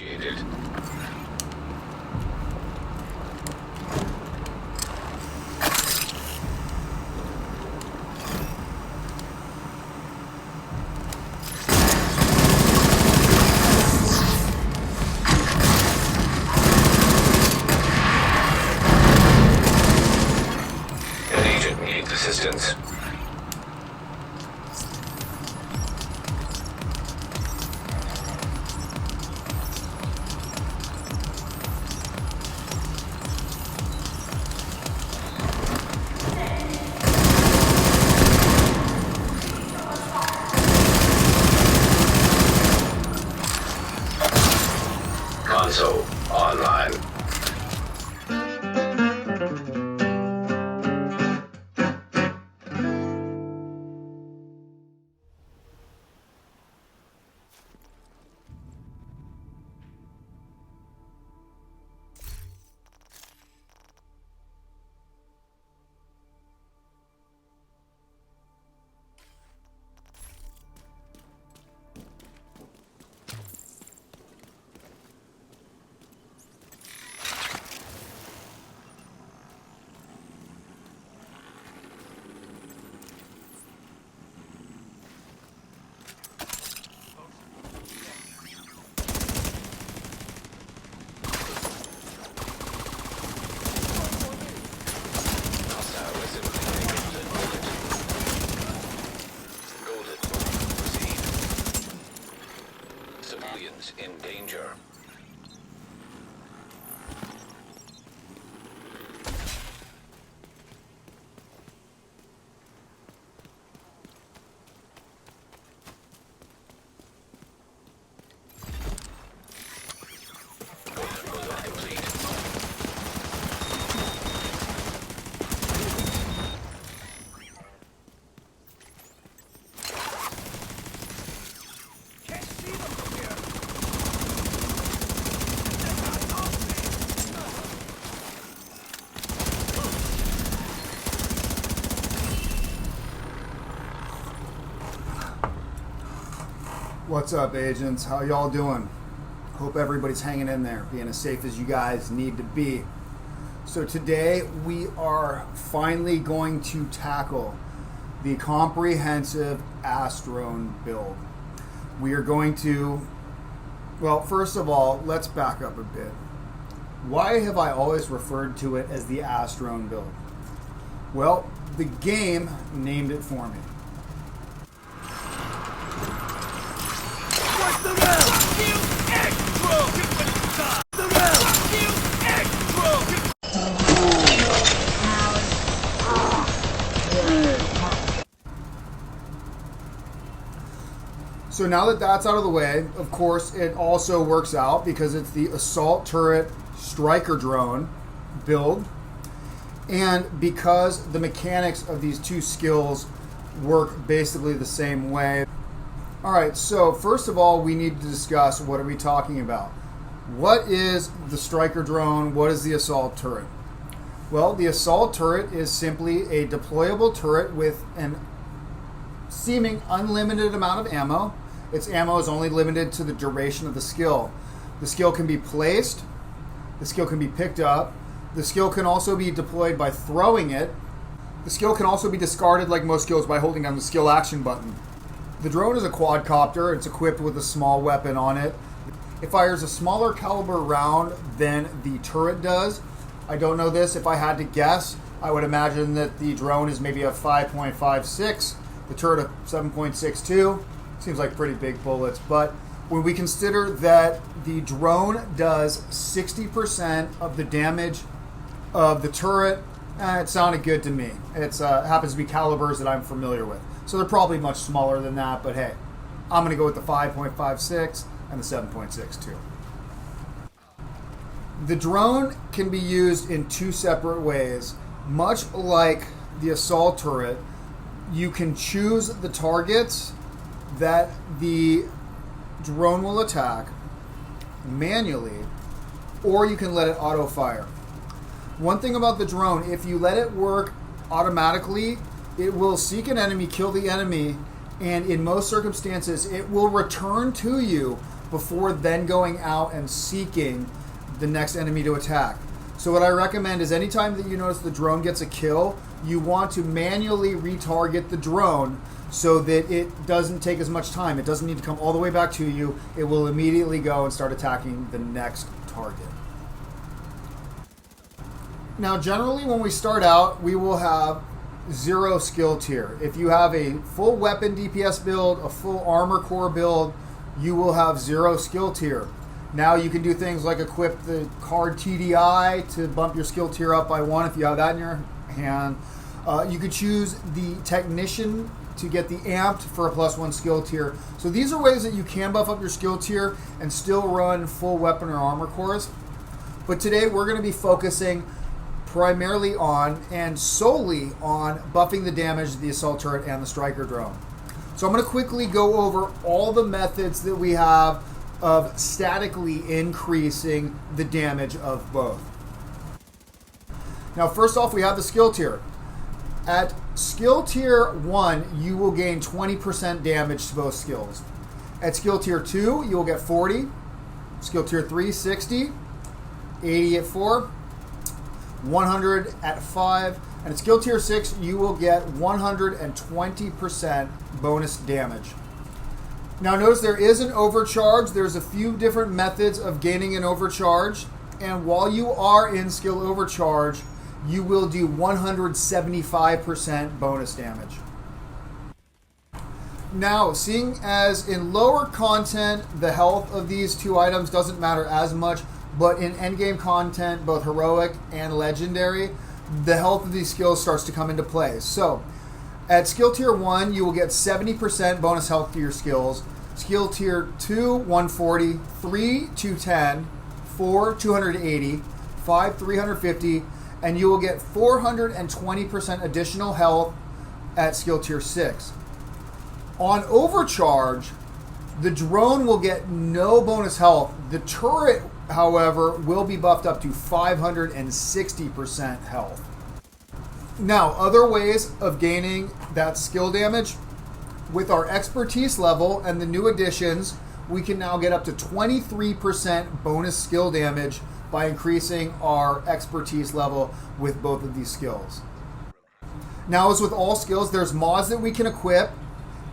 initiated. An agent needs assistance. Console online. Civilians in danger. Protocol complete. What's up, agents? How y'all doing? Hope everybody's hanging in there, being as safe as you guys need to be. So today we are finally going to tackle the comprehensive Astrone build. We are going to, well, first of all, let's back up a bit. Why have I always referred to it as the Astrone build? Well, the game named it for me. So now that that's out of the way, of course, it also works out because it's the assault turret striker drone build. And because the mechanics of these two skills work basically the same way. All right, so first of all, we need to discuss what are we talking about. What is the striker drone? What is the assault turret? Well, the assault turret is simply a deployable turret with an seeming unlimited amount of ammo. Its ammo is only limited to the duration of the skill. The skill can be placed. The skill can be picked up. The skill can also be deployed by throwing it. The skill can also be discarded like most skills by holding down the skill action button. The drone is a quadcopter. It's equipped with a small weapon on it. It fires a smaller caliber round than the turret does. I don't know this. If I had to guess, I would imagine that the drone is maybe a 5.56, the turret a 7.62. Seems like pretty big bullets, but when we consider that the drone does 60% of the damage of the turret, it sounded good to me. It happens to be calibers that I'm familiar with. So they're probably much smaller than that, but hey, I'm going to go with the 5.56 and the 7.62. The drone can be used in two separate ways. Much like the assault turret, you can choose the targets that the drone will attack manually, or you can let it auto fire. One thing about the drone, if you let it work automatically, it will seek an enemy, kill the enemy, and in most circumstances, it will return to you before then going out and seeking the next enemy to attack. So what I recommend is anytime that you notice the drone gets a kill, you want to manually retarget the drone so that it doesn't take as much time. It doesn't need to come all the way back to you. It will immediately go and start attacking the next target. Now, generally when we start out, we will have 0 skill tier. If you have a full weapon DPS build, a full armor core build, you will have 0 skill tier. Now you can do things like equip the card TDI to bump your skill tier up by 1 if you have that in your hand. You could choose the technician to get the amped for a +1 skill tier. So these are ways that you can buff up your skill tier and still run full weapon or armor cores. But today we're going to be focusing primarily on and solely on buffing the damage of the assault turret and the striker drone. So I'm going to quickly go over all the methods that we have of statically increasing the damage of both. Now, first off, we have the skill tier. At skill tier 1, you will gain 20% damage to both skills. At skill tier 2, you will get 40. Skill tier 3, 60. 80 at 4. 100 at 5. And at skill tier 6, you will get 120% bonus damage. Now notice there is an overcharge. There's a few different methods of gaining an overcharge. And while you are in skill overcharge, you will do 175% bonus damage. Now, seeing as in lower content, the health of these two items doesn't matter as much, but in endgame content, both heroic and legendary, the health of these skills starts to come into play. So, at skill tier 1, you will get 70% bonus health to your skills. Skill tier 2, 140, 3, 210, 4, 280, 5, 350, and you will get 420% additional health at skill tier 6. On overcharge, the drone will get no bonus health. The turret, however, will be buffed up to 560% health. Now, other ways of gaining that skill damage, with our expertise level and the new additions, we can now get up to 23% bonus skill damage by increasing our expertise level with both of these skills. Now, as with all skills, there's mods that we can equip,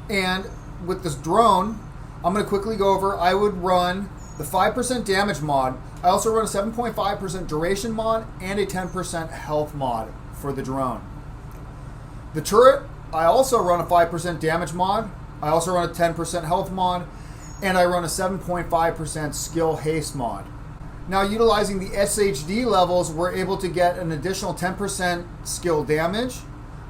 and with this drone, I'm going to quickly go over. I would run the 5% damage mod. I also run a 7.5% duration mod and a 10% health mod for the drone. The turret, I also run a 5% damage mod. I also run a 10% health mod, and I run a 7.5% skill haste mod. Now, utilizing the SHD levels, we're able to get an additional 10% skill damage,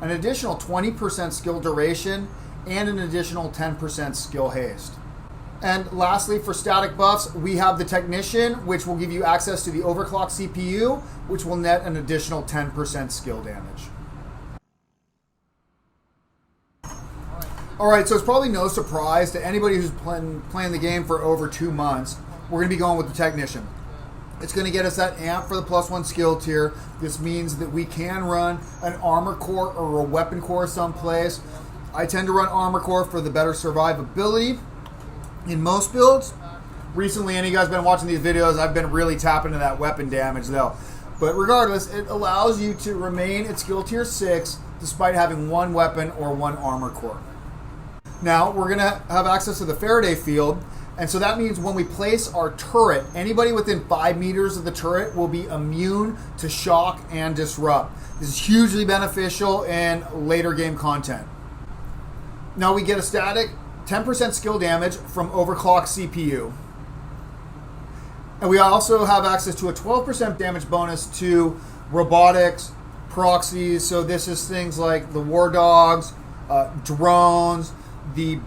an additional 20% skill duration, and an additional 10% skill haste. And lastly, for static buffs, we have the Technician, which will give you access to the overclock CPU, which will net an additional 10% skill damage. Alright, so it's probably no surprise to anybody who's playing the game for over 2 months, we're going to be going with the Technician. It's going to get us that amp for the +1 skill tier. This means that we can run an armor core or a weapon core someplace. I tend to run armor core for the better survivability in most builds. Recently, any of you guys been watching these videos, I've been really tapping into that weapon damage though. But regardless, it allows you to remain at skill tier 6 despite having 1 weapon or 1 armor core. Now, we're going to have access to the Faraday field, and so that means when we place our turret, anybody within 5 meters of the turret will be immune to shock and disrupt. This is hugely beneficial in later game content. Now, we get a static 10% skill damage from overclock CPU. And we also have access to a 12% damage bonus to robotics, proxies. So this is things like the war dogs, drones, the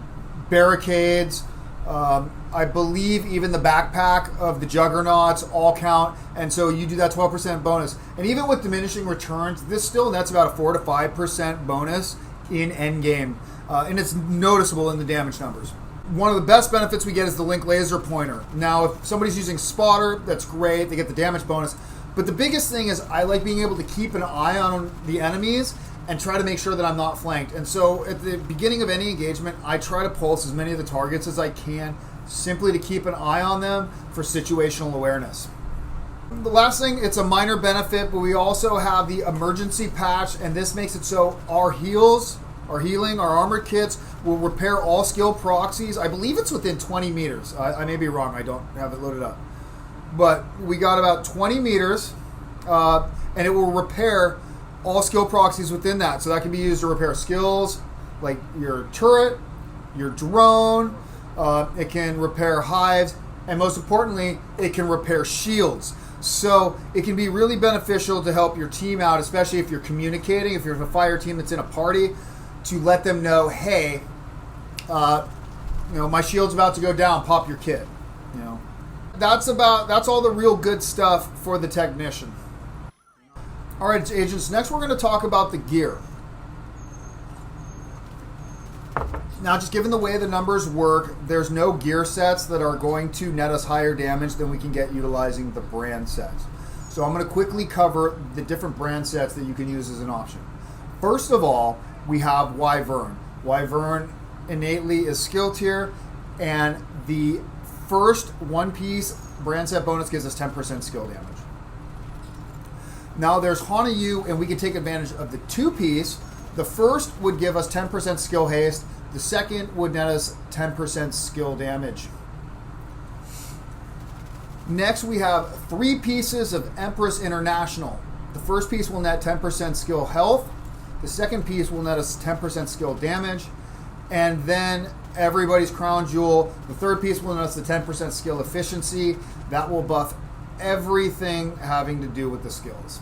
barricades, I believe even the backpack of the juggernauts all count, and so you do that 12% bonus. And even with diminishing returns, this still nets about a 4 to 5% bonus in endgame, and it's noticeable in the damage numbers. One of the best benefits we get is the link laser pointer. Now, if somebody's using spotter, that's great, they get the damage bonus, but the biggest thing is I like being able to keep an eye on the enemies and try to make sure that I'm not flanked. And so at the beginning of any engagement, I try to pulse as many of the targets as I can simply to keep an eye on them for situational awareness. The last thing, it's a minor benefit, but we also have the emergency patch, and this makes it so our healing, our armored kits will repair all skill proxies. I believe it's within 20 meters. I may be wrong. I don't have it loaded up. But we got about 20 meters, and it will repair all skill proxies within that. So that can be used to repair skills like your turret, your drone. It can repair hives, and most importantly, it can repair shields. So it can be really beneficial to help your team out, especially if you're communicating, if you're a fire team that's in a party, to let them know, hey, my shield's about to go down, pop your kit. That's all the real good stuff for the technician. All right, agents, next we're going to talk about the gear. Now, just given the way the numbers work, there's no gear sets that are going to net us higher damage than we can get utilizing the brand sets. So I'm going to quickly cover the different brand sets that you can use as an option. First of all, we have Wyvern. Wyvern innately is skill tier, and the first one-piece brand set bonus gives us 10% skill damage. Now there's Hanayu, and we can take advantage of the two-piece. The first would give us 10% skill haste. The second would net us 10% skill damage. Next, we have 3 pieces of Empress International. The first piece will net 10% skill health. The second piece will net us 10% skill damage. And then everybody's crown jewel. The third piece will net us the 10% skill efficiency. That will buff everything having to do with the skills.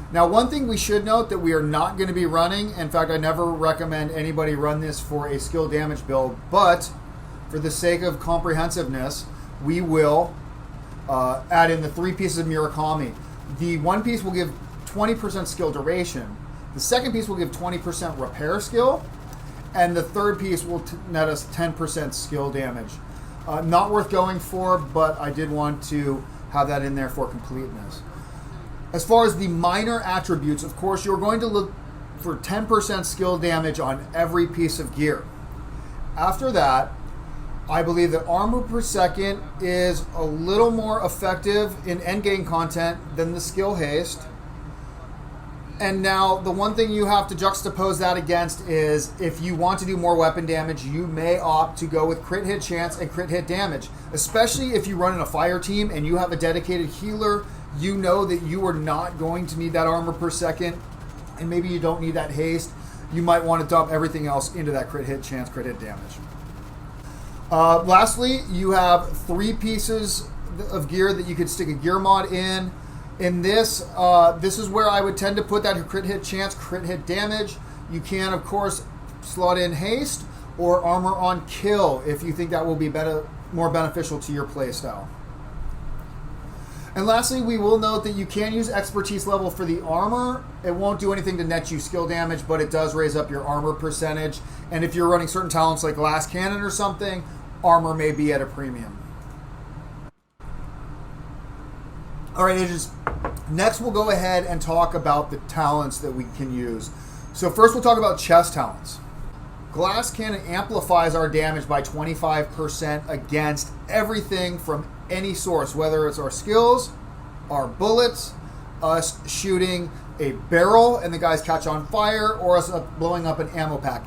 Now, one thing we should note that we are not going to be running, in fact, I never recommend anybody run this for a skill damage build, but for the sake of comprehensiveness, we will add in the 3 pieces of Murakami. The one piece will give 20% skill duration. The second piece will give 20% repair skill, and the third piece will net us 10% skill damage. Not worth going for, but I did want to have that in there for completeness. As far as the minor attributes, of course, you're going to look for 10% skill damage on every piece of gear. After that, I believe that armor per second is a little more effective in endgame content than the skill haste. And now, the one thing you have to juxtapose that against is if you want to do more weapon damage, you may opt to go with crit hit chance and crit hit damage. Especially if you run in a fire team and you have a dedicated healer, you know that you are not going to need that armor per second, and maybe you don't need that haste. You might want to dump everything else into that crit hit chance, crit hit damage. Lastly, you have 3 pieces of gear that you could stick a gear mod in. In this is where I would tend to put that crit hit chance, crit hit damage. You can, of course, slot in haste or armor on kill if you think that will be more beneficial to your playstyle. And lastly, we will note that you can use expertise level for the armor. It won't do anything to net you skill damage, but it does raise up your armor percentage. And if you're running certain talents like glass cannon or something, armor may be at a premium. All right, agents. Next, we'll go ahead and talk about the talents that we can use. So first, we'll talk about chest talents. Glass cannon amplifies our damage by 25% against everything from any source, whether it's our skills, our bullets, us shooting a barrel and the guys catch on fire, or us blowing up an ammo pack.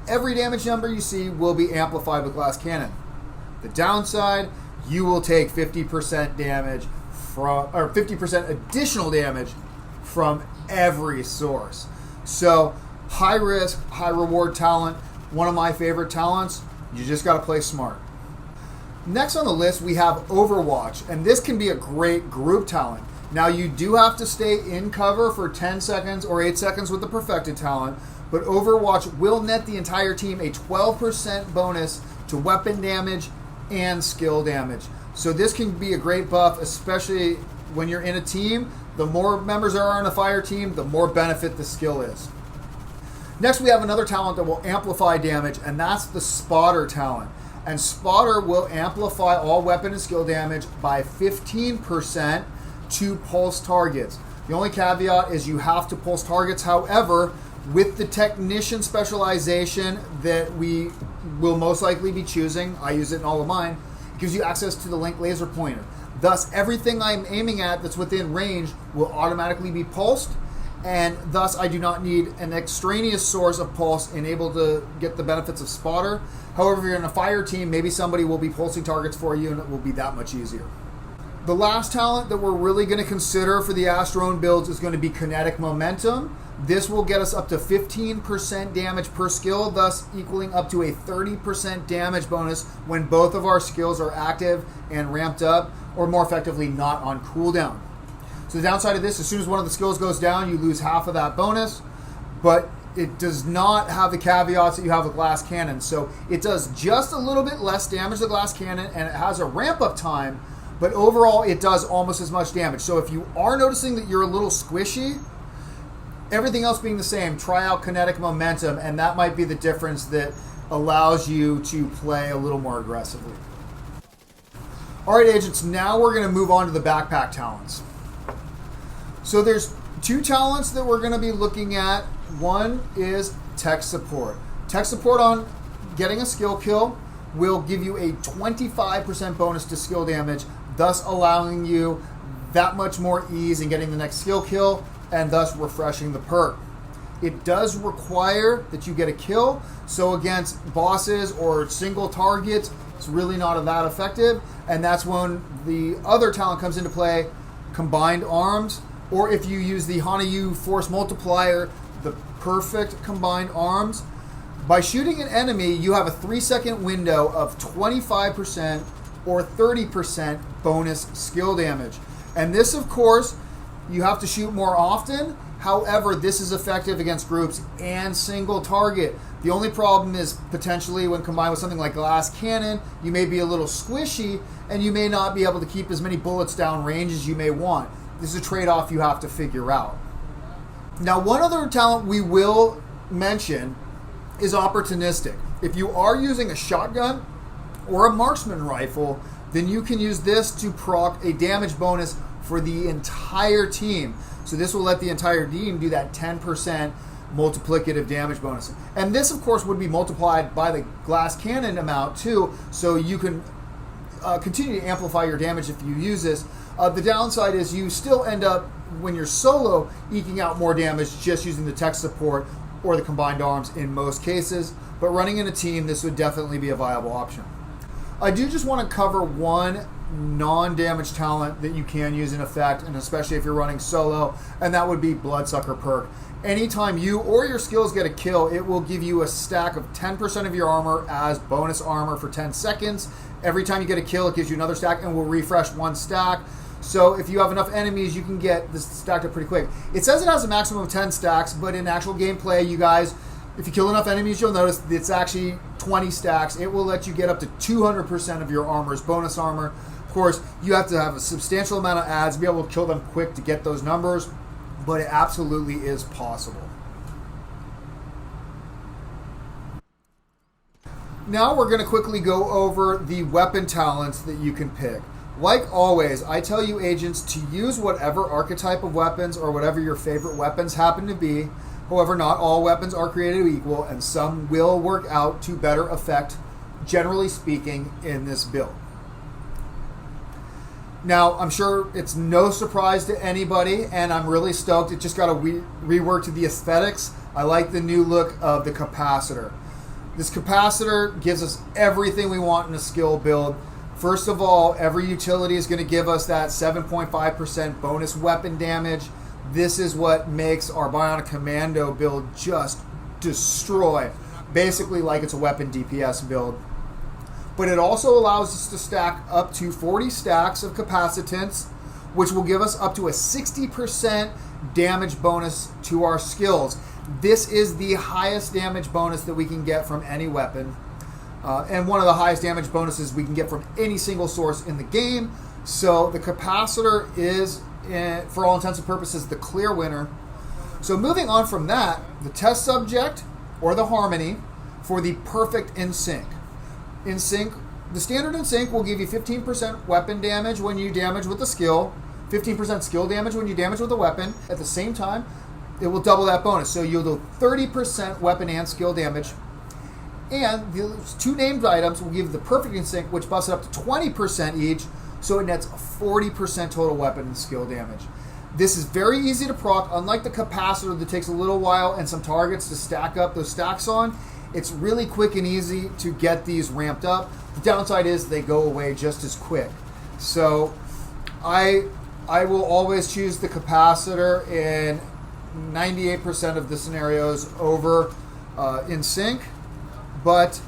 Every damage number you see will be amplified with glass cannon. The downside, you will take 50% damage or 50% additional damage from every source. So high risk, high reward talent, one of my favorite talents. You just got to play smart. Next on the list, we have Overwatch, and this can be a great group talent. Now, you do have to stay in cover for 10 seconds or 8 seconds with the perfected talent, but Overwatch will net the entire team a 12% bonus to weapon damage and skill damage. So this can be a great buff, especially when you're in a team. The more members there are on a fire team, the more benefit the skill is. Next, we have another talent that will amplify damage, and that's the Spotter talent. And Spotter will amplify all weapon and skill damage by 15% to pulse targets. The only caveat is you have to pulse targets. However, with the technician specialization that we will most likely be choosing. I use it in all of mine. It gives you access to the link laser pointer. Thus, everything I'm aiming at that's within range will automatically be pulsed, and thus I do not need an extraneous source of pulse and able to get the benefits of spotter. However, if you're in a fire team, maybe somebody will be pulsing targets for you and it will be that much easier. The last talent that we're really going to consider for the Astrone builds is going to be kinetic momentum. This will get us up to 15% damage per skill, thus equaling up to a 30% damage bonus when both of our skills are active and ramped up, or more effectively, not on cooldown. So the downside of this, as soon as one of the skills goes down, you lose half of that bonus, but it does not have the caveats that you have with glass cannon. So it does just a little bit less damage than glass cannon, and it has a ramp-up time, but overall it does almost as much damage. So if you are noticing that you're a little squishy, everything else being the same, try out kinetic momentum, and that might be the difference that allows you to play a little more aggressively. All right, agents, now we're going to move on to the backpack talents. So there's two talents that we're going to be looking at. One is tech support. Tech support on getting a skill kill will give you a 25% bonus to skill damage, thus allowing you that much more ease in getting the next skill kill and thus refreshing the perk. It does require that you get a kill, so against bosses or single targets, it's really not that effective, and that's when the other talent comes into play, combined arms, or if you use the Hanayu force multiplier, the perfect combined arms. By shooting an enemy, you have a 3-second window of 25% or 30% bonus skill damage. And this, of course, you have to shoot more often. However, this is effective against groups and single target. The only problem is potentially when combined with something like glass cannon, you may be a little squishy and you may not be able to keep as many bullets down range as you may want. This is a trade-off you have to figure out. Now, one other talent we will mention is opportunistic. If you are using a shotgun or a marksman rifle, then you can use this to proc a damage bonus for the entire team. So this will let the entire team do that 10% multiplicative damage bonus. And this, of course, would be multiplied by the glass cannon amount too, so you can continue to amplify your damage if you use this. The downside is you still end up, when you're solo, eking out more damage just using the tech support or the combined arms in most cases. But running in a team, this would definitely be a viable option. I do just want to cover one non-damage talent that you can use in effect, and especially if you're running solo, and that would be Bloodsucker perk. Anytime you or your skills get a kill, it will give you a stack of 10% of your armor as bonus armor for 10 seconds. Every time you get a kill, it gives you another stack and will refresh one stack. So if you have enough enemies, you can get this stacked up pretty quick. It says it has a maximum of 10 stacks, but in actual gameplay, you guys, if you kill enough enemies, you'll notice it's actually 20 stacks. It will let you get up to 200% of your armor's bonus armor. Of course, you have to have a substantial amount of adds, be able to kill them quick to get those numbers, but it absolutely is possible. Now we're going to quickly go over the weapon talents that you can pick. Like always, I tell you agents to use whatever archetype of weapons or whatever your favorite weapons happen to be. However, not all weapons are created equal, and some will work out to better effect, generally speaking, in this build. Now, I'm sure it's no surprise to anybody, and I'm really stoked. It just got a rework to the aesthetics. I like the new look of the capacitor. This capacitor gives us everything we want in a skill build. First of all, every utility is going to give us that 7.5% bonus weapon damage. This is what makes our Bionic Commando build just destroy. Basically like it's a weapon DPS build. But it also allows us to stack up to 40 stacks of capacitance, which will give us up to a 60% damage bonus to our skills. This is the highest damage bonus that we can get from any weapon. And one of the highest damage bonuses we can get from any single source in the game. So the capacitor is, for all intents and purposes, the clear winner. So moving on from that, the test subject, or the harmony, for the perfect in sync. In sync, the standard in sync will give you 15% weapon damage when you damage with a skill, 15% skill damage when you damage with a weapon. At the same time, it will double that bonus. So you'll do 30% weapon and skill damage. And those two named items will give the perfect in sync, which buffs it up to 20% each, so it nets 40% total weapon and skill damage. This is very easy to proc, unlike the capacitor that takes a little while and some targets to stack up those stacks on. It's really quick and easy to get these ramped up. The downside is they go away just as quick. So I will always choose the capacitor in 98% of the scenarios over in sync, but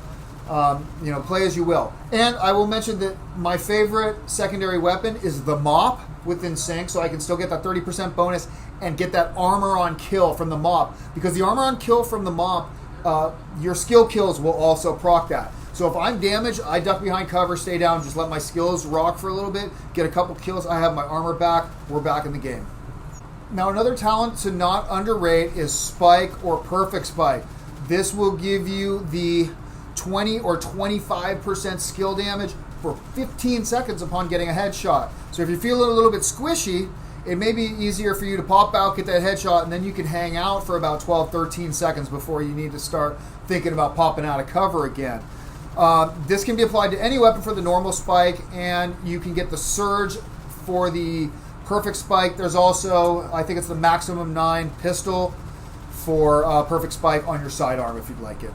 play as you will. And I will mention that my favorite secondary weapon is the mop within sync, so I can still get that 30% bonus and get that armor on kill from the mop, because the armor on kill from the mop, your skill kills will also proc that. So if I'm damaged, I duck behind cover, stay down, just let my skills rock for a little bit, get a couple kills, I have my armor back, we're back in the game. Now another talent to not underrate is Spike or Perfect Spike. This will give you the 20 or 25% skill damage for 15 seconds upon getting a headshot. So if you're feeling a little bit squishy, it may be easier for you to pop out, get that headshot, and then you can hang out for about 12, 13 seconds before you need to start thinking about popping out of cover again. This can be applied to any weapon for the normal spike, and you can get the surge for the perfect spike. There's also, I think it's the maximum 9 pistol for perfect spike on your sidearm if you'd like it.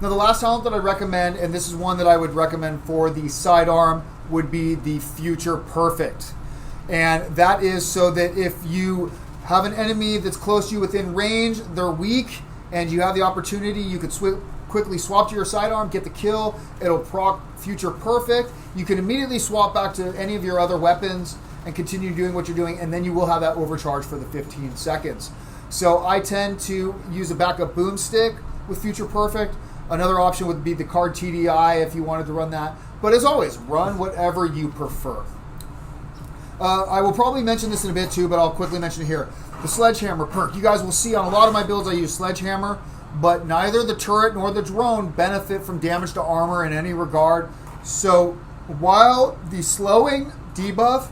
Now the last talent that I recommend, and this is one that I would recommend for the sidearm, would be the Future Perfect. And that is so that if you have an enemy that's close to you within range, they're weak, and you have the opportunity, you could quickly swap to your sidearm, get the kill, it'll proc Future Perfect. You can immediately swap back to any of your other weapons and continue doing what you're doing, and then you will have that overcharge for the 15 seconds. So I tend to use a backup boomstick with Future Perfect. Another option would be the card TDI if you wanted to run that. But as always, run whatever you prefer. I will probably mention this in a bit too, but I'll quickly mention it here. The Sledgehammer perk. You guys will see on a lot of my builds I use Sledgehammer, but neither the turret nor the drone benefit from damage to armor in any regard. So while the slowing debuff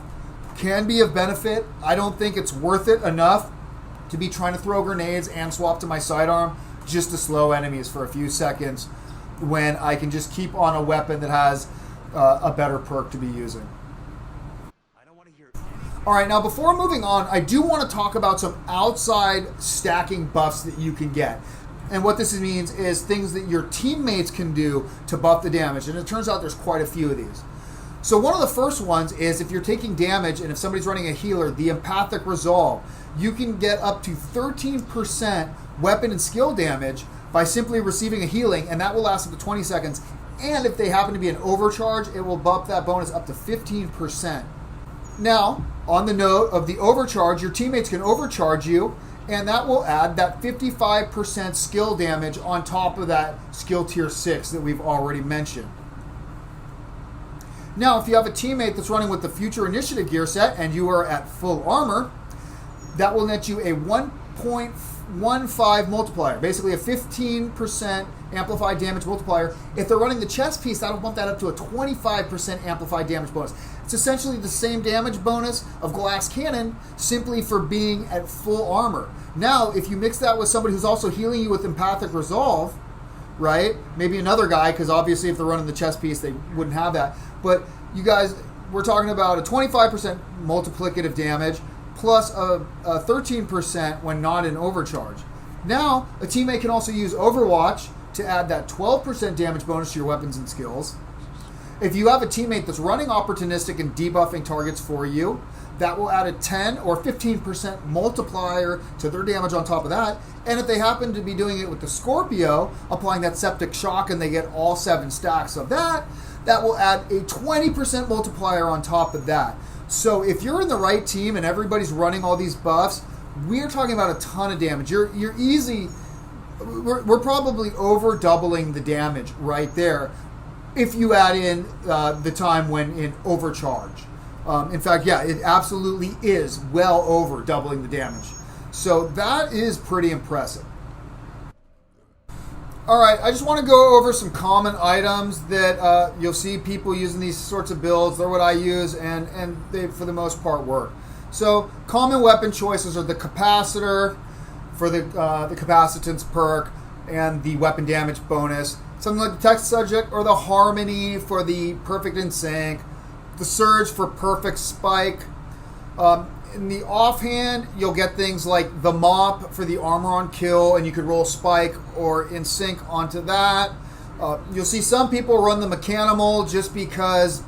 can be of benefit, I don't think it's worth it enough to be trying to throw grenades and swap to my sidearm just to slow enemies for a few seconds when I can just keep on a weapon that has a better perk to be using. All right, now before moving on, I do want to talk about some outside stacking buffs that you can get. And what this means is things that your teammates can do to buff the damage. And it turns out there's quite a few of these. So one of the first ones is if you're taking damage and if somebody's running a healer, the Empathic Resolve, you can get up to 13% weapon and skill damage by simply receiving a healing, and that will last up to 20 seconds. And if they happen to be an overcharge, it will bump that bonus up to 15%. Now, on the note of the overcharge, your teammates can overcharge you, and that will add that 55% skill damage on top of that skill tier 6 that we've already mentioned. Now, if you have a teammate that's running with the Future Initiative gear set and you are at full armor, that will net you a 1.15 multiplier, basically a 15% amplified damage multiplier. If they're running the chest piece, that'll bump that up to a 25% amplified damage bonus. It's essentially the same damage bonus of Glass Cannon, simply for being at full armor. Now, if you mix that with somebody who's also healing you with Empathic Resolve, right? Maybe another guy, because obviously if they're running the chest piece, they wouldn't have that. But you guys, we're talking about a 25% multiplicative damage plus a 13% when not in overcharge. Now, a teammate can also use Overwatch to add that 12% damage bonus to your weapons and skills. If you have a teammate that's running opportunistic and debuffing targets for you, that will add a 10 or 15% multiplier to their damage on top of that. And if they happen to be doing it with the Scorpio, applying that Septic Shock, and they get all 7 stacks of that, that will add a 20% multiplier on top of that. So if you're in the right team and everybody's running all these buffs, we're talking about a ton of damage. You're easy. We're probably over doubling the damage right there if you add in the time when in overcharge. In fact, yeah, it absolutely is well over doubling the damage. So that is pretty impressive. All right, I just want to go over some common items that you'll see people using these sorts of builds. They're what I use, and they, for the most part, work. So common weapon choices are the capacitor for the capacitance perk, and the weapon damage bonus. Something like the Text Subject or the Harmony for the perfect in sync, the Surge for perfect spike. In the offhand, you'll get things like the Mop for the armor on kill, and you could roll spike or in sync onto that. You'll see some people run the Mechanimal just because,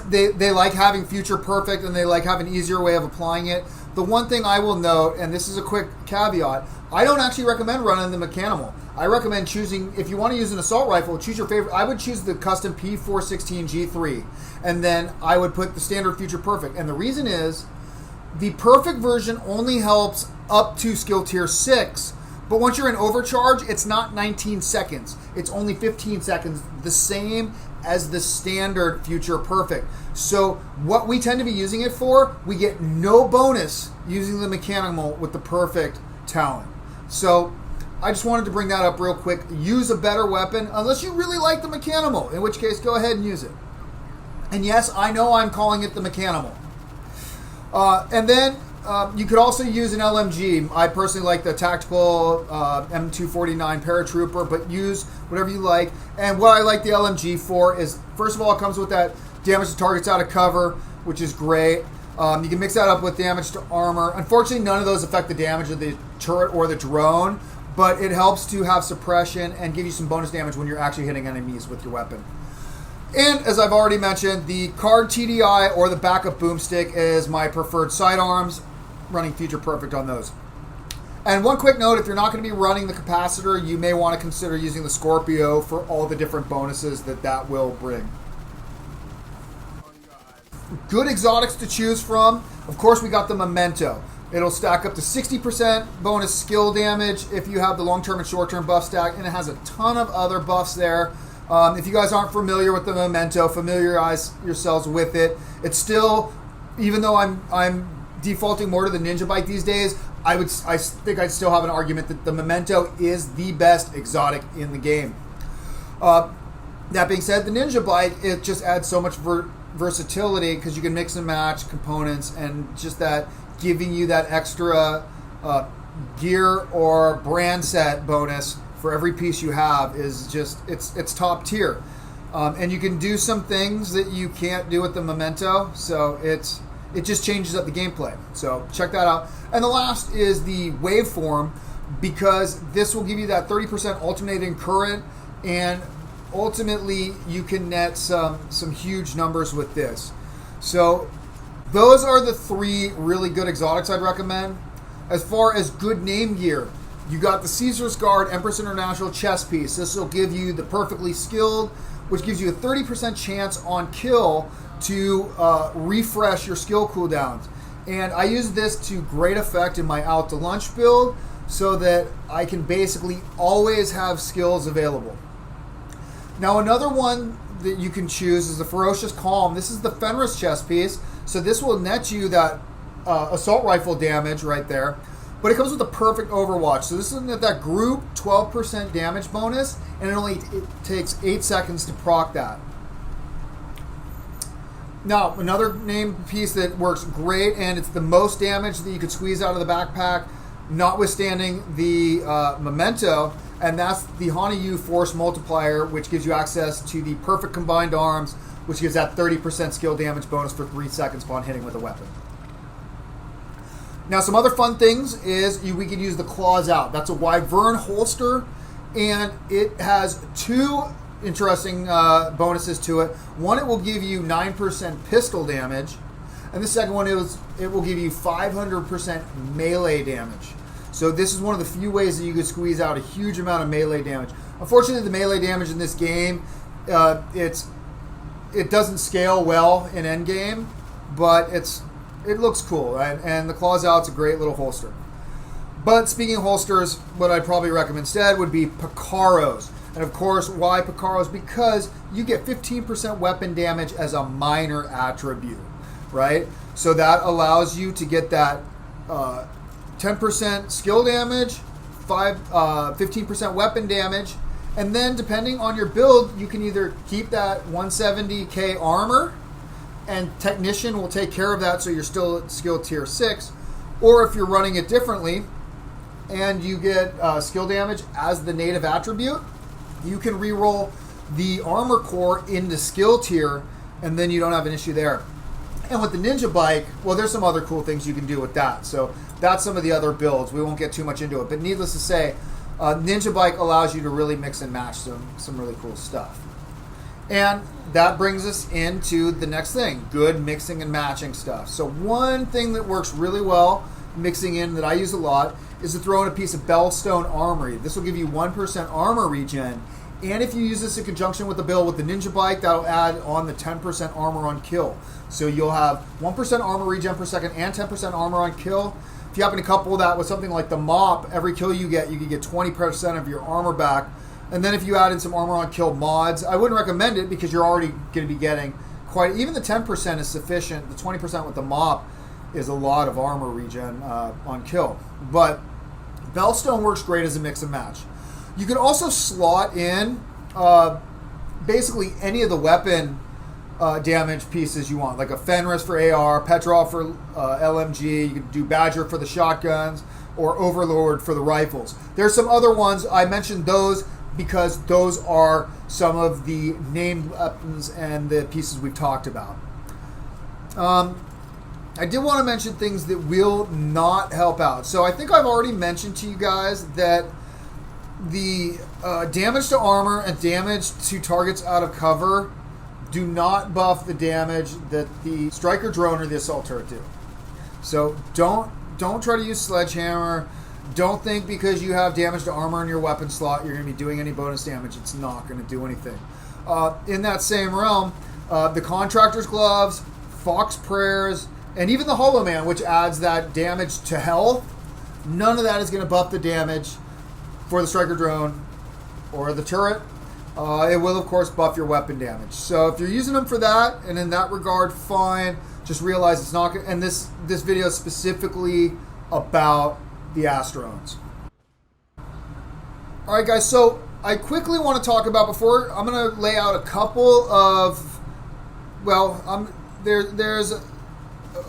they like having future perfect and they like have an easier way of applying it. The one thing I will note, and this is a quick caveat, I don't actually recommend running the Mechanimal. I recommend choosing, if you want to use an assault rifle, choose your favorite. I would choose the custom P416 G3, and then I would put the standard future perfect. And the reason is, the perfect version only helps up to skill tier 6, but once you're in overcharge, it's not 19 seconds. It's only 15 seconds, the same as the standard future perfect. So what we tend to be using it for, we get no bonus using the Mechanimal with the perfect talent. So I just wanted to bring that up real quick. Use a better weapon, unless you really like the Mechanimal, in which case go ahead and use it. And yes, I know I'm calling it the Mechanimal. And then you could also use an LMG. I personally like the tactical M249 Paratrooper, but use whatever you like. And what I like the LMG for is, first of all, it comes with that damage to targets out of cover, which is great. You can mix that up with damage to armor. Unfortunately, none of those affect the damage of the turret or the drone, but it helps to have suppression and give you some bonus damage when you're actually hitting enemies with your weapon. And as I've already mentioned, the card TDI or the backup boomstick is my preferred sidearms, running future perfect on those. And one quick note, if you're not going to be running the capacitor, you may want to consider using the Scorpio for all the different bonuses that will bring. Good exotics to choose from. Of course, we got the Memento. It'll stack up to 60% bonus skill damage if you have the long-term and short-term buff stack, and it has a ton of other buffs there. If you guys aren't familiar with the Memento, familiarize yourselves with it. It's still, even though I'm defaulting more to the NinjaBike these days, I think I'd still have an argument that the Memento is the best exotic in the game. That being said, the NinjaBike, it just adds so much versatility because you can mix and match components, and just that giving you that extra gear or brand set bonus for every piece you have is just, it's top tier. And you can do some things that you can't do with the Memento, so it just changes up the gameplay. So check that out. And the last is the waveform, because this will give you that 30% alternating current, and ultimately you can net some huge numbers with this. So those are the 3 really good exotics I'd recommend. As far as good name gear, you got the Caesar's Guard Empress International chest piece. This will give you the perfectly skilled, which gives you a 30% chance on kill to refresh your skill cooldowns. And I use this to great effect in my out to lunch build, so that I can basically always have skills available. Now, another one that you can choose is the Ferocious Calm. This is the Fenris chest piece, so this will net you that assault rifle damage right there, but it comes with a perfect overwatch. So this is that group 12% damage bonus, and it takes 8 seconds to proc that. Now, another name piece that works great, and it's the most damage that you could squeeze out of the backpack, notwithstanding the Memento, and that's the Hana-Yu Force Multiplier, which gives you access to the perfect combined arms, which gives that 30% skill damage bonus for 3 seconds upon hitting with a weapon. Now, some other fun things is we could use the Claws Out. That's a Wyvern holster, and it has 2 interesting bonuses to it. One, it will give you 9% pistol damage, and the second one is it will give you 500% melee damage. So this is one of the few ways that you could squeeze out a huge amount of melee damage. Unfortunately, the melee damage in this game, it doesn't scale well in endgame, but it looks cool, right? And the Claws Out's a great little holster. But speaking of holsters, what I'd probably recommend instead would be Picaros. And of course, why Picaros? Because you get 15% weapon damage as a minor attribute, right? So that allows you to get that 10% skill damage, 15% weapon damage, and then depending on your build, you can either keep that 170k armor, and Technician will take care of that, so you're still at skill tier 6, or if you're running it differently, and you get skill damage as the native attribute, you can reroll the armor core into skill tier, and then you don't have an issue there. And with the NinjaBike, well, there's some other cool things you can do with that. So that's some of the other builds. We won't get too much into it. But needless to say, NinjaBike allows you to really mix and match some really cool stuff. And that brings us into the next thing, good mixing and matching stuff. So one thing that works really well mixing in that I use a lot is to throw in a piece of Bellstone Armory. This will give you 1% armor regen. And if you use this in conjunction with the build with the NinjaBike, that'll add on the 10% armor on kill. So you'll have 1% armor regen per second and 10% armor on kill. If you happen to couple that with something like the mop, every kill you can get 20% of your armor back. And then if you add in some armor on kill mods, I wouldn't recommend it because you're already going to be getting even the 10% is sufficient. The 20% with the mop is a lot of armor regen on kill. But Bellstone works great as a mix and match. You can also slot in basically any of the weapon damage pieces you want, like a Fenris for AR, Petrov for LMG, you can do Badger for the shotguns, or Overlord for the rifles. There's some other ones. I mentioned those because those are some of the named weapons and the pieces we've talked about. I did want to mention things that will not help out. So I think I've already mentioned to you guys that the damage to armor and damage to targets out of cover do not buff the damage that the striker drone or the assault turret do. So don't try to use sledgehammer. Don't think because you have damage to armor in your weapon slot you're going to be doing any bonus damage. It's not going to do anything. In that same realm, the contractor's gloves, fox prayers, and even the Hollow Man, which adds that damage to health, none of that is going to buff the damage for the striker drone or the turret. It will, of course, buff your weapon damage. So if you're using them for that, and in that regard, fine. Just realize it's not going to... And this video is specifically about the Astrones. All right, guys. So I quickly want to talk about, before I'm going to lay out a couple of... Well, there's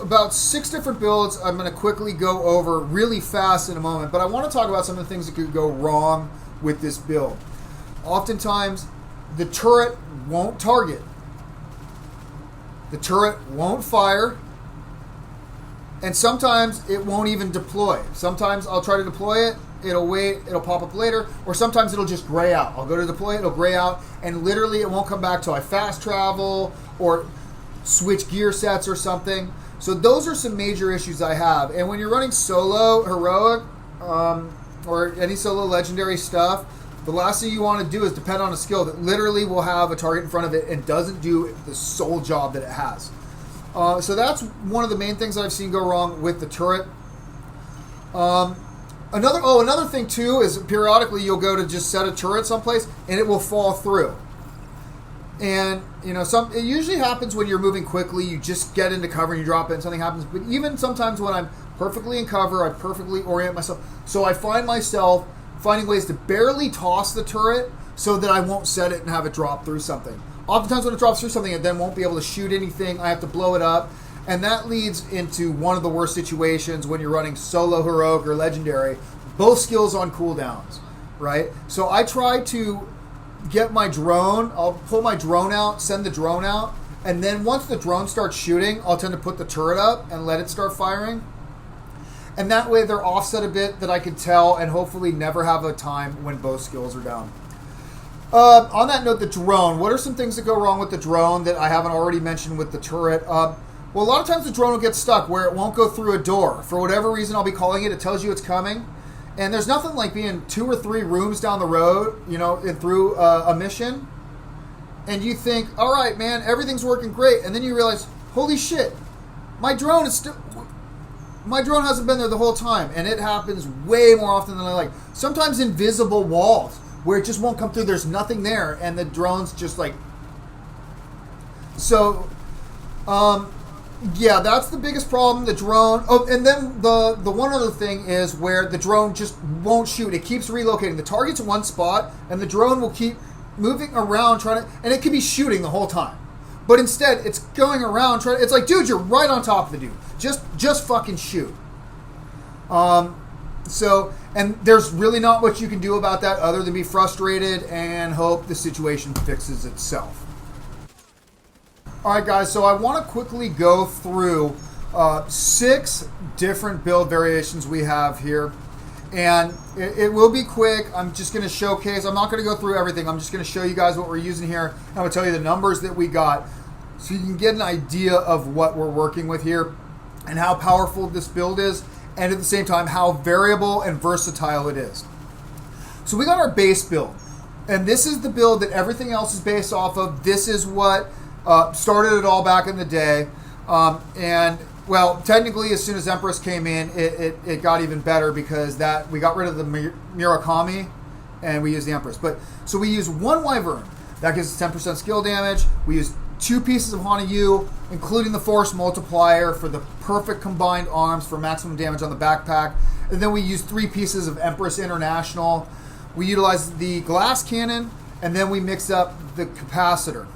about 6 different builds I'm going to quickly go over really fast in a moment. But I want to talk about some of the things that could go wrong with this build. Oftentimes, the turret won't target. The turret won't fire. And sometimes it won't even deploy. Sometimes I'll try to deploy it, it'll wait, it'll pop up later, or sometimes it'll just gray out. I'll go to deploy it, it'll gray out, and literally it won't come back till I fast travel or switch gear sets or something. So those are some major issues I have. And when you're running solo heroic or any solo legendary stuff, the last thing you want to do is depend on a skill that literally will have a target in front of it and doesn't do the sole job that it has. So that's one of the main things that I've seen go wrong with the turret. Another thing too is periodically you'll go to just set a turret someplace and it will fall through. And it usually happens when you're moving quickly. You just get into cover and you drop it and something happens. But even sometimes when I'm perfectly in cover, I perfectly orient myself. So I find myself finding ways to barely toss the turret so that I won't set it and have it drop through something. Oftentimes when it drops through something, it then won't be able to shoot anything. I have to blow it up. And that leads into one of the worst situations when you're running solo, heroic, or legendary. Both skills on cooldowns, right? So I try to get my drone. I'll pull my drone out, send the drone out. And then once the drone starts shooting, I'll tend to put the turret up and let it start firing. And that way they're offset a bit that I can tell and hopefully never have a time when both skills are down. On that note, the drone. What are some things that go wrong with the drone that I haven't already mentioned with the turret? Well, a lot of times the drone will get stuck where it won't go through a door. For whatever reason, I'll be calling it. It tells you it's coming. And there's nothing like being 2 or 3 rooms down the road, and through a mission. And you think, all right, man, everything's working great. And then you realize, holy shit, my drone hasn't been there the whole time. And it happens way more often than I like. Sometimes invisible walls where it just won't come through. There's nothing there. And the drone's just like... So, yeah, that's the biggest problem, the drone. Oh, and then the one other thing is where the drone just won't shoot. It keeps relocating. The target's in one spot, and the drone will keep moving around and it could be shooting the whole time. But instead, it's going around it's like, dude, you're right on top of the dude. Just fucking shoot. So, And there's really not much you can do about that other than be frustrated and hope the situation fixes itself. All right, guys, so I want to quickly go through 6 different build variations we have here. And it will be quick. I'm just going to showcase. I'm not going to go through everything. I'm just going to show you guys what we're using here. I'm going to tell you the numbers that we got so you can get an idea of what we're working with here and how powerful this build is, and at the same time how variable and versatile it is. So we got our base build, and this is the build that everything else is based off of. This is what started it all back in the day. And well, technically, as soon as Empress came in, it got even better because that we got rid of the Murakami and we used the Empress. But so we use 1 Wyvern. That gives us 10% skill damage. We use 2 pieces of Hana-Yu, including the Force Multiplier for the perfect combined arms for maximum damage on the backpack. And then we use 3 pieces of Empress International. We utilize the Glass Cannon, and then we mix up the Capacitor.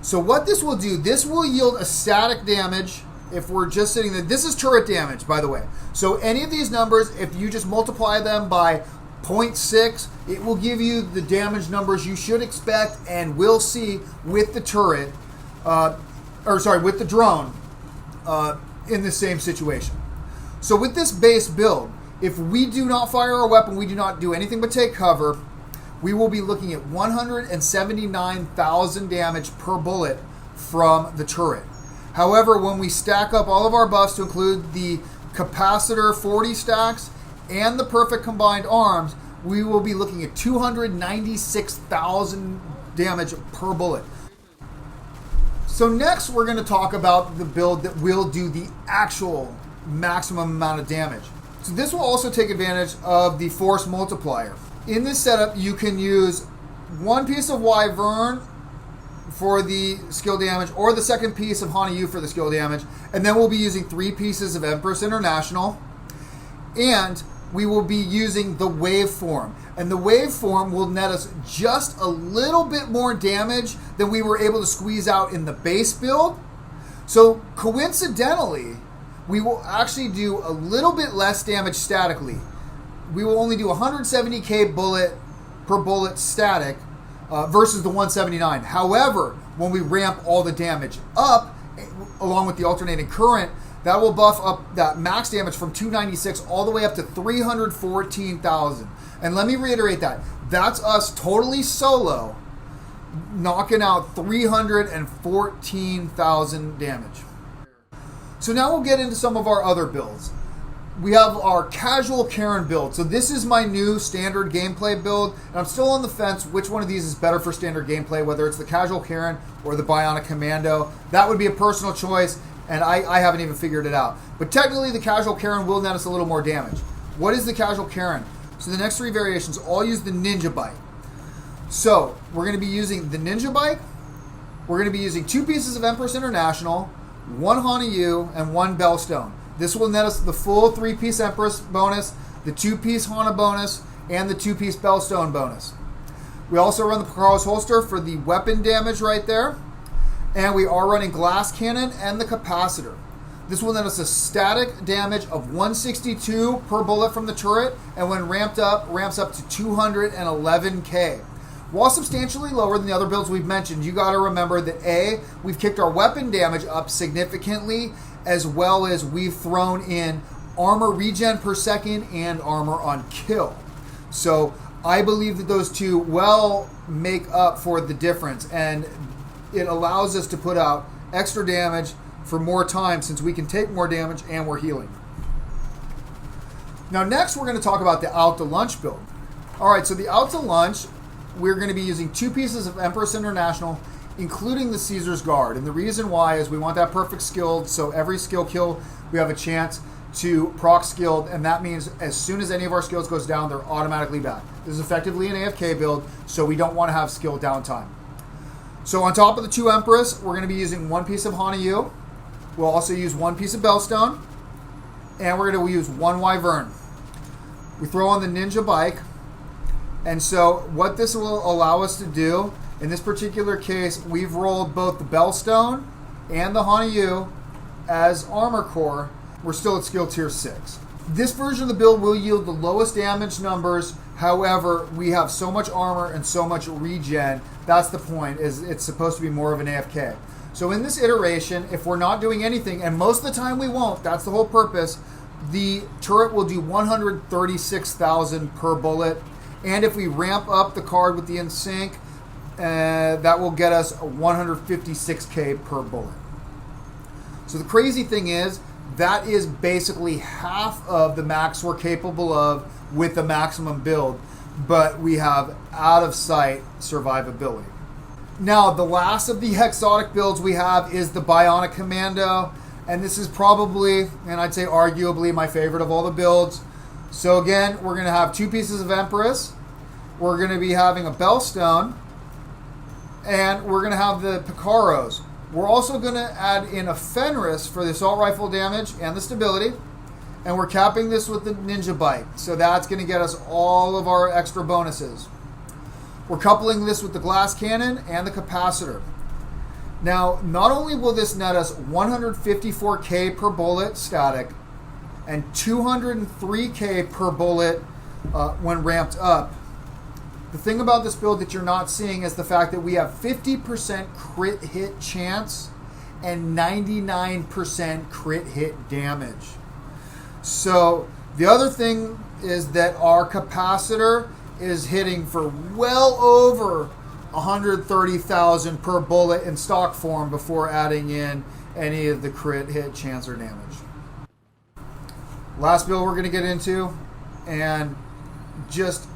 So what this will do, this will yield a static damage if we're just sitting there. This is turret damage, by the way. So any of these numbers, if you just multiply them by 0.6, it will give you the damage numbers you should expect and will see with the turret, with the drone in the same situation. So with this base build, if we do not fire our weapon, we do not do anything but take cover, we will be looking at 179,000 damage per bullet from the turret. However, when we stack up all of our buffs to include the Capacitor 40 stacks and the perfect combined arms, we will be looking at 296,000 damage per bullet. So next we're going to talk about the build that will do the actual maximum amount of damage. So this will also take advantage of the Force Multiplier. In this setup, you can use 1 piece of Wyvern for the skill damage, or the 2nd piece of Hana-Yu for the skill damage, and then we'll be using 3 pieces of Empress International, and we will be using the waveform. And the waveform will net us just a little bit more damage than we were able to squeeze out in the base build. So coincidentally, we will actually do a little bit less damage statically. We will only do 170k bullet per bullet static versus the 179. However, when we ramp all the damage up, along with the alternating current, that will buff up that max damage from 296 all the way up to 314,000. And let me reiterate that. That's us totally solo knocking out 314,000 damage. So now we'll get into some of our other builds. We have our casual Karen build. So this is my new standard gameplay build, and I'm still on the fence which one of these is better for standard gameplay, whether it's the casual Karen or the Bionic Commando. That would be a personal choice, and I haven't even figured it out. But technically the casual Karen will net us a little more damage. What is the casual Karen? So the next 3 variations all use the NinjaBike. So we're going to be using the NinjaBike. We're going to be using 2 pieces of Empress International, 1 Hana-Yu, and 1 Bellstone. This will net us the full 3-piece Empress bonus, the 2-piece Hana bonus, and the 2-piece Bellstone bonus. We also run the Picard's holster for the weapon damage right there. And we are running Glass Cannon and the Capacitor. This will net us a static damage of 162 per bullet from the turret, and when ramped up, ramps up to 211k. While substantially lower than the other builds we've mentioned, you got to remember that A, we've kicked our weapon damage up significantly, as well as we've thrown in armor regen per second and armor on kill. So I believe that those 2 well make up for the difference, and it allows us to put out extra damage for more time since we can take more damage and we're healing. Now next we're going to talk about the out to lunch build. Alright, so the out to lunch, we're going to be using 2 pieces of Empress International, including the Caesar's Guard. And the reason why is we want that perfect skilled, so every skill kill we have a chance to proc skilled, and that means as soon as any of our skills goes down, they're automatically back. This is effectively an AFK build, so we don't want to have skill downtime. So on top of the 2 Empress, we're going to be using 1 piece of Hana-Yu. We'll also use 1 piece of Bellstone, and we're going to use 1 Wyvern. We throw on the NinjaBike, and so what this will allow us to do, in this particular case, we've rolled both the Bellstone and the Hana-Yu as armor core. We're still at skill tier 6. This version of the build will yield the lowest damage numbers. However, we have so much armor and so much regen. That's the point, is it's supposed to be more of an AFK. So in this iteration, if we're not doing anything, and most of the time we won't, that's the whole purpose, the turret will do 136,000 per bullet. And if we ramp up the card with the in-sync, that will get us 156k per bullet. So the crazy thing is, that is basically half of the max we're capable of with the maximum build, but we have out of sight survivability. Now, the last of the Hexotic builds we have is the Bionic Commando, and this is probably, and I'd say arguably, my favorite of all the builds. So again, we're going to have 2 pieces of Empress, we're going to be having a Bellstone, and we're going to have the Picaros. We're also going to add in a Fenris for the assault rifle damage and the stability. And we're capping this with the NinjaBike. So that's going to get us all of our extra bonuses. We're coupling this with the glass cannon and the capacitor. Now, not only will this net us 154k per bullet static and 203k per bullet when ramped up, the thing about this build that you're not seeing is the fact that we have 50% crit hit chance and 99% crit hit damage. So the other thing is that our capacitor is hitting for well over 130,000 per bullet in stock form before adding in any of the crit hit chance or damage. Last build we're going to get into, and just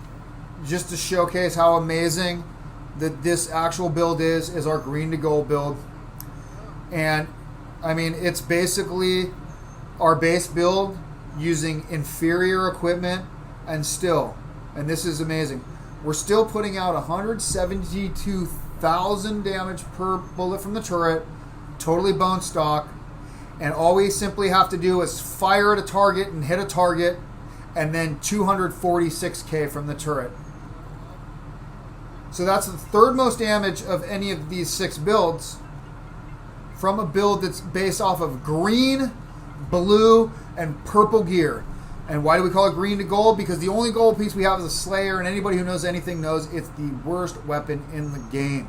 to showcase how amazing that this actual build is our green to gold build. And I mean, it's basically our base build using inferior equipment and this is amazing, we're still putting out 172,000 damage per bullet from the turret, totally bone stock, and all we simply have to do is fire at a target and hit a target, and then 246k from the turret. So that's the third most damage of any of these 6 builds from a build that's based off of green, blue, and purple gear. And why do we call it green to gold? Because the only gold piece we have is a Slayer, and anybody who knows anything knows it's the worst weapon in the game.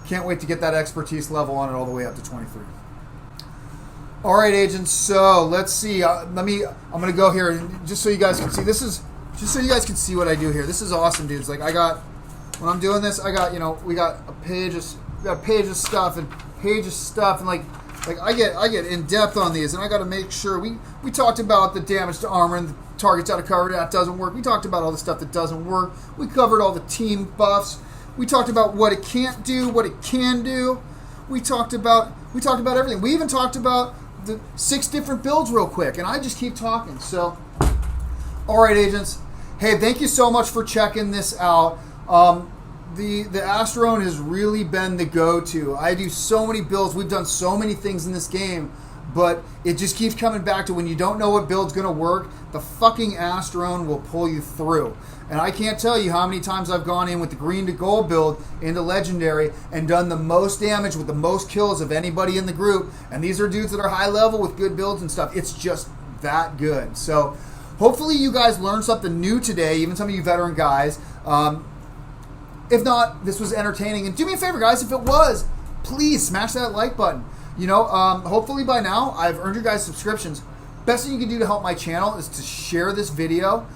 Can't wait to get that expertise level on it all the way up to 23. All right, agents. So let's see. I'm gonna go here, and just so you guys can see. Just so you guys can see what I do here. This is awesome, dudes. Like when I'm doing this, we got a page of stuff, and like I get in depth on these, and I got to make sure we talked about the damage to armor and the targets out of cover that doesn't work. We talked about all the stuff that doesn't work. We covered all the team buffs. We talked about what it can't do, what it can do. We talked about everything. We even talked about the 6 different builds real quick, and I just keep talking. So, all right, agents. Hey, thank you so much for checking this out. The Astrone has really been the go-to. I do so many builds. We've done so many things in this game, but it just keeps coming back to when you don't know what build's going to work, the fucking Astrone will pull you through. And I can't tell you how many times I've gone in with the green to gold build into Legendary and done the most damage with the most kills of anybody in the group. And these are dudes that are high level with good builds and stuff. It's just that good. So hopefully you guys learned something new today, even some of you veteran guys. If not, this was entertaining. And do me a favor, guys, if it was, please smash that like button. Hopefully by now, I've earned your guys' subscriptions. Best thing you can do to help my channel is to share this video.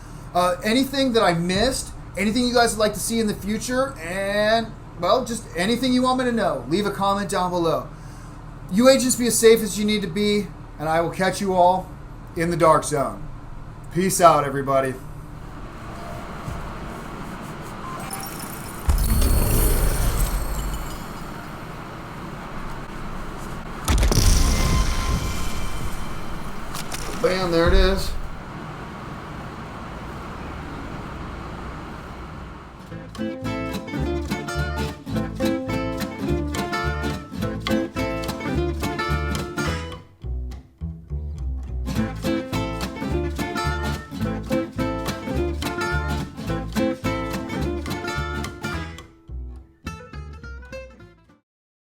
Anything that I missed, anything you guys would like to see in the future, and, well, just anything you want me to know, leave a comment down below. You agents be as safe as you need to be, and I will catch you all in the dark zone. Peace out, everybody. Bam, there it is.